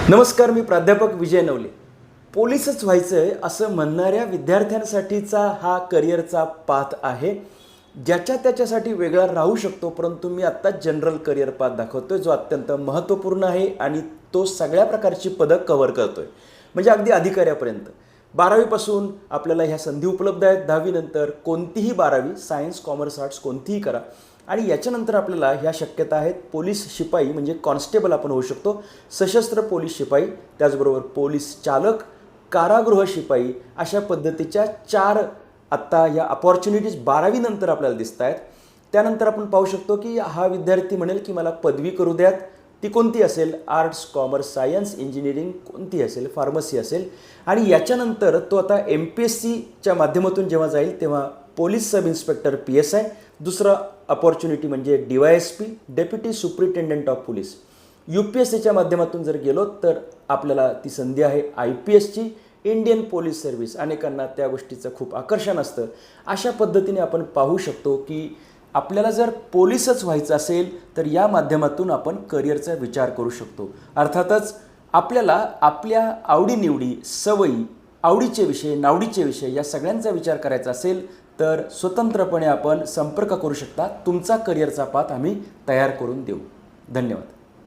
नमस्कार, मी प्राध्यापक विजय नवले. पोलीसच व्हायचं आहे असं म्हणणाऱ्या विद्यार्थ्यांसाठीचा हा करिअरचा पाथ आहे, ज्याच्या त्याच्यासाठी वेगळा राहू शकतो. परंतु मी आत्ता जनरल करिअर पाथ दाखवतोय, जो अत्यंत महत्त्वपूर्ण आहे आणि तो सगळ्या प्रकारची पदं कव्हर करतोय, म्हणजे अगदी अधिकाऱ्यापर्यंत. 12वीपासून आपल्याला ह्या संधी उपलब्ध आहेत. 10वीनंतर कोणतीही 12वी, सायन्स, कॉमर्स, आर्ट्स कोणतीही करा. आणि याच्यानंतर आपल्याला ह्या शक्यता आहेत. पोलीस शिपाई म्हणजे कॉन्स्टेबल आपण होऊ शकतो, सशस्त्र पोलीस शिपाई, त्याचबरोबर पोलीस चालक, कारागृह शिपाई, अशा पद्धतीच्या 4 आत्ता या अपॉर्च्युनिटीज 12वीनंतर आपल्याला दिसत आहेत. त्यानंतर आपण पाहू शकतो की हा विद्यार्थी म्हणेल की मला पदवी करू द्यात. ती कोणती असेल? आर्ट्स, कॉमर्स, सायन्स, इंजिनिअरिंग कोणती असेल, फार्मसी असेल. आणि याच्यानंतर तो आता MPSCच्या माध्यमातून जेव्हा जाईल तेव्हा पोलीस सब इन्स्पेक्टर PSI, दुसरा अपॉर्च्युनिटी म्हणजे DYSP, deputy superintendent of police. UPSCच्या माध्यमातून जर गेलो तर आपल्याला ती संधी आहे IPSची, इंडियन पोलीस सर्व्हिस. अनेकांना त्या गोष्टीचं खूप आकर्षण असतं. अशा पद्धतीने आपण पाहू शकतो की आपल्याला जर पोलीसच व्हायचं असेल तर या माध्यमातून आपण करिअरचा विचार करू शकतो. अर्थातच आपल्याला आपल्या आवडीनिवडी, सवयी, आवडीचे विषय, नावडीचे विषय या सगळ्यांचा विचार करायचा असेल तर स्वतंत्रपणे आपण संपर्क करू शकता. तुमचा करिअरचा पाथ आम्ही तयार करून देऊ. धन्यवाद.